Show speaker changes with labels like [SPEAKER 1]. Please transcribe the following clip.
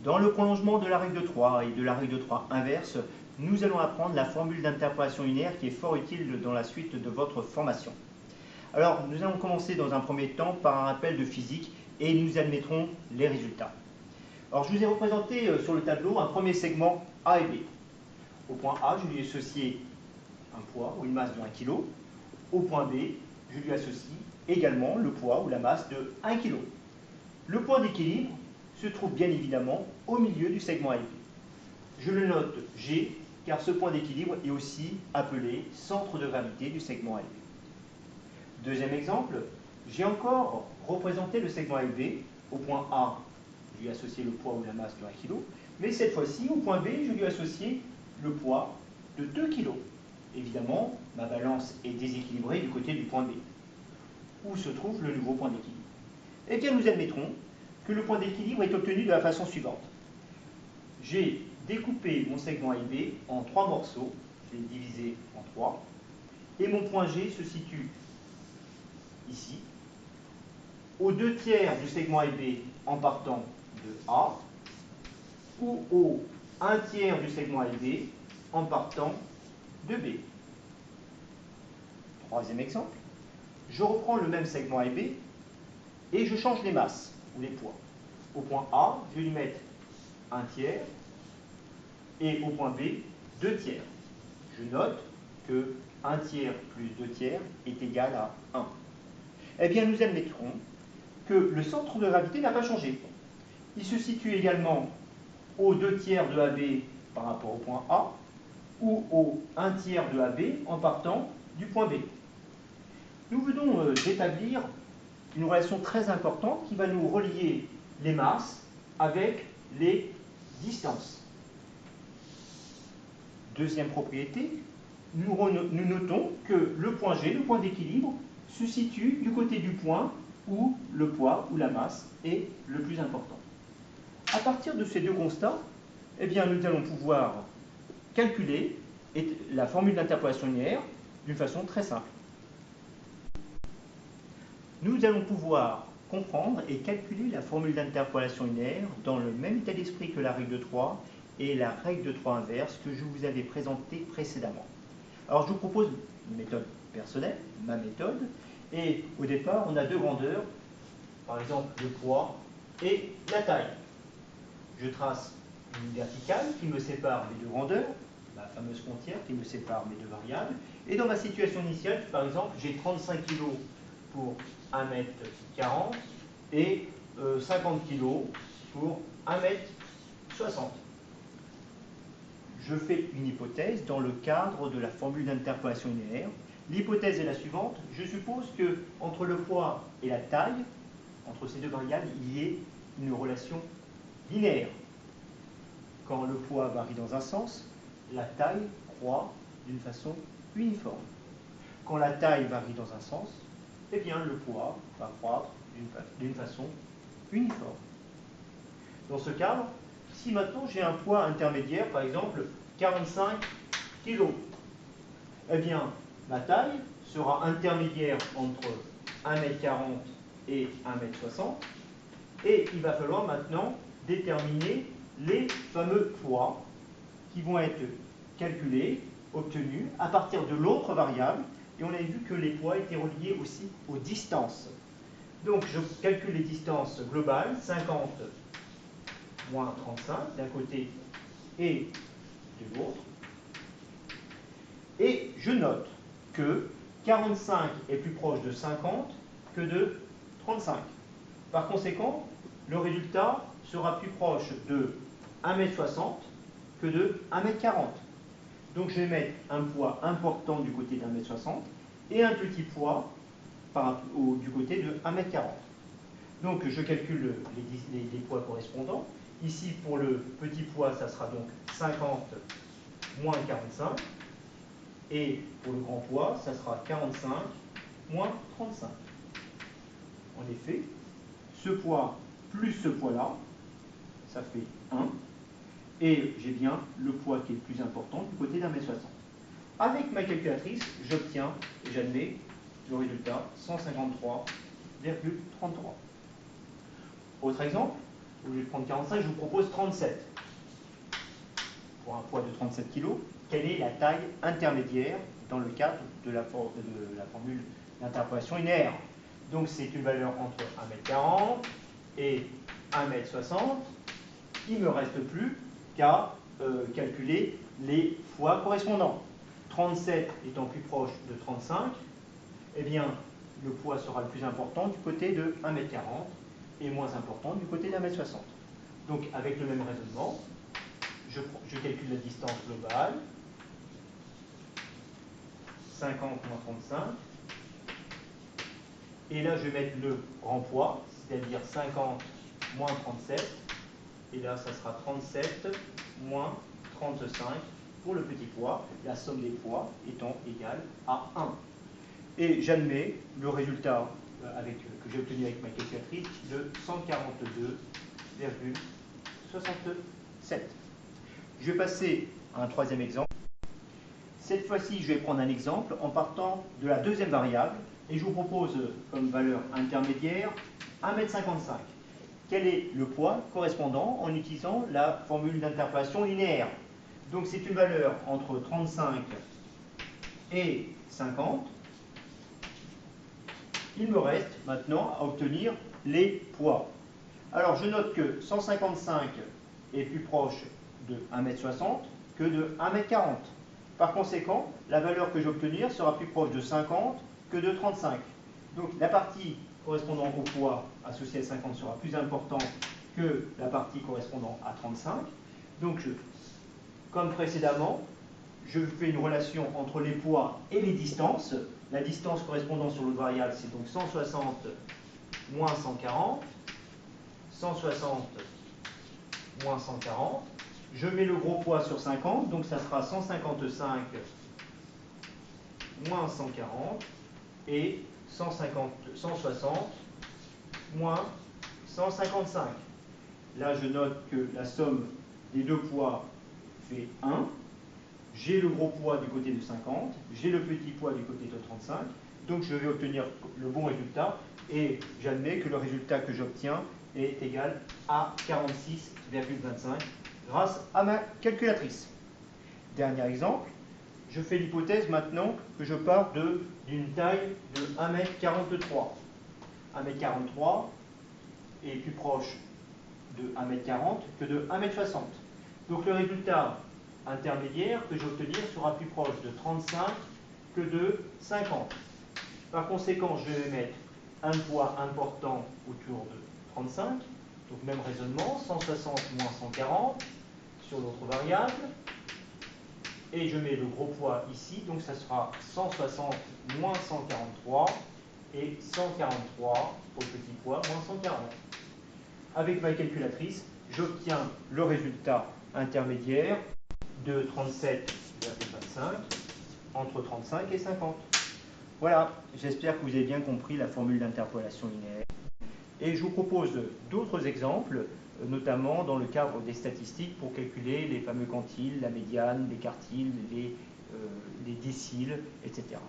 [SPEAKER 1] Dans le prolongement de la règle de 3 et de la règle de 3 inverse, nous allons apprendre la formule d'interpolation linéaire qui est fort utile dans la suite de votre formation. Alors, nous allons commencer dans un premier temps par un rappel de physique et nous admettrons les résultats. Alors, je vous ai représenté sur le tableau un premier segment A et B. Au point A, je lui ai associé un poids ou une masse de 1 kg. Au point B, je lui associe également le poids ou la masse de 1 kg. Le point d'équilibre se trouve bien évidemment au milieu du segment A et B. Je le note G, car ce point d'équilibre est aussi appelé centre de gravité du segment A et B. Deuxième exemple, j'ai encore représenté le segment A et B. Au point A, je lui ai associé le poids ou la masse de 1 kg, mais cette fois-ci, au point B, je lui ai associé le poids de 2 kg. Évidemment, ma balance est déséquilibrée du côté du point B. Où se trouve le nouveau point d'équilibre? Eh bien, nous admettrons que le point d'équilibre est obtenu de la façon suivante. J'ai découpé mon segment A et B en 3 morceaux, je l'ai divisé en 3, et mon point G se situe ici, aux 2/3 du segment A et B en partant de A, ou au 1/3 du segment A et B en partant de B. Troisième exemple, je reprends le même segment A et B et je change les masses ou les poids. Au point A, je vais lui mettre 1/3 et au point B, 2/3. Je note que 1/3 plus 2/3 est égal à 1. Eh bien, nous admettrons que le centre de gravité n'a pas changé. Il se situe également aux 2/3 de AB par rapport au point A ou au 1/3 de AB en partant du point B. Nous venons d'établir une relation très importante qui va nous relier les masses avec les distances. Deuxième propriété, nous notons que le point G, le point d'équilibre, se situe du côté du point où le poids ou la masse est le plus important. À partir de ces deux constats, eh bien, nous allons pouvoir calculer la formule d'interpolation linéaire d'une façon très simple. Nous allons pouvoir comprendre et calculer la formule d'interpolation linéaire dans le même état d'esprit que la règle de 3 et la règle de 3 inverse que je vous avais présentée précédemment. Alors je vous propose une méthode personnelle, ma méthode, et au départ on a deux grandeurs, par exemple le poids et la taille. Je trace une verticale qui me sépare mes deux grandeurs, la fameuse frontière qui me sépare mes deux variables, et dans ma situation initiale, par exemple, j'ai 35 kg pour 1m40 et 50 kg pour 1m60. Je fais une hypothèse dans le cadre de la formule d'interpolation linéaire. L'hypothèse est la suivante. Je suppose que entre le poids et la taille, entre ces deux variables, il y ait une relation linéaire. Quand le poids varie dans un sens, la taille croît d'une façon uniforme. Quand la taille varie dans un sens, eh bien le poids va croître d'une façon uniforme. Dans ce cadre, si maintenant j'ai un poids intermédiaire, par exemple 45 kg, eh bien ma taille sera intermédiaire entre 1m40 et 1m60, et il va falloir maintenant déterminer les fameux poids qui vont être calculés, obtenus à partir de l'autre variable, et on avait vu que les poids étaient reliés aussi aux distances. Donc je calcule les distances globales, 50 moins 35 d'un côté et de l'autre, et je note que 45 est plus proche de 50 que de 35. Par conséquent, le résultat sera plus proche de 1m60 que de 1m40. Donc je vais mettre un poids important du côté de 1m60 et un petit poids du côté de 1m40. Donc je calcule les poids correspondants. Ici, pour le petit poids, ça sera donc 50 moins 45. Et pour le grand poids, ça sera 45 moins 35. En effet, ce poids plus ce poids-là, ça fait 1. Et j'ai bien le poids qui est le plus important du côté d'1m60. Avec ma calculatrice, j'obtiens, et j'admets, le résultat 153,33. Autre exemple, au lieu de prendre 45, je vous propose 37. Pour un poids de 37 kg, quelle est la taille intermédiaire dans le cadre de la formule d'interpolation linéaire? Donc c'est une valeur entre 1m40 et 1m60. Il ne me reste plus qu'à calculer les poids correspondants. 37 étant plus proche de 35, eh bien, le poids sera le plus important du côté de 1m40 et moins important du côté d'1m60. Donc, avec le même raisonnement, je calcule la distance globale, 50 moins 35, et là, je vais mettre le grand poids, c'est-à-dire 50 moins 37, et là, ça sera 37 moins 35 pour le petit poids, la somme des poids étant égale à 1. Et j'admets le résultat que j'ai obtenu avec ma calculatrice de 142,67. Je vais passer à un troisième exemple. Cette fois-ci, je vais prendre un exemple en partant de la deuxième variable et je vous propose comme valeur intermédiaire 1m55. Quel est le poids correspondant en utilisant la formule d'interpolation linéaire? Donc c'est une valeur entre 35 et 50. Il me reste maintenant à obtenir les poids. Alors je note que 155 est plus proche de 1m60 que de 1m40. Par conséquent, la valeur que je vais obtenir sera plus proche de 50 que de 35. Donc la partie correspondant au poids associé à 50 sera plus importante que la partie correspondant à 35. Donc comme précédemment, je fais une relation entre les poids et les distances. La distance correspondant sur l'autre variable, c'est donc 160 moins 140. 160 moins 140. Je mets le gros poids sur 50, donc ça sera 155 moins 140 et 160 moins 155. Là, je note que la somme des deux poids fait 1. J'ai le gros poids du côté de 50, j'ai le petit poids du côté de 35, donc je vais obtenir le bon résultat et j'admets que le résultat que j'obtiens est égal à 46,25 grâce à ma calculatrice. Dernier exemple, je fais l'hypothèse maintenant que je pars d'une taille de 1m43. 1m43 est plus proche de 1m40 que de 1m60. Donc le résultat intermédiaire que je vais obtenir sera plus proche de 35 que de 50. Par conséquent, je vais mettre un poids important autour de 35. Donc même raisonnement, 160 moins 140 sur l'autre variable. Et je mets le gros poids ici, donc ça sera 160 moins 143 et 143 au petit poids moins 140. Avec ma calculatrice, j'obtiens le résultat intermédiaire de 37,25 entre 35 et 50. Voilà, j'espère que vous avez bien compris la formule d'interpolation linéaire. Et je vous propose d'autres exemples, notamment dans le cadre des statistiques pour calculer les fameux quantiles, la médiane, les quartiles, les déciles, etc.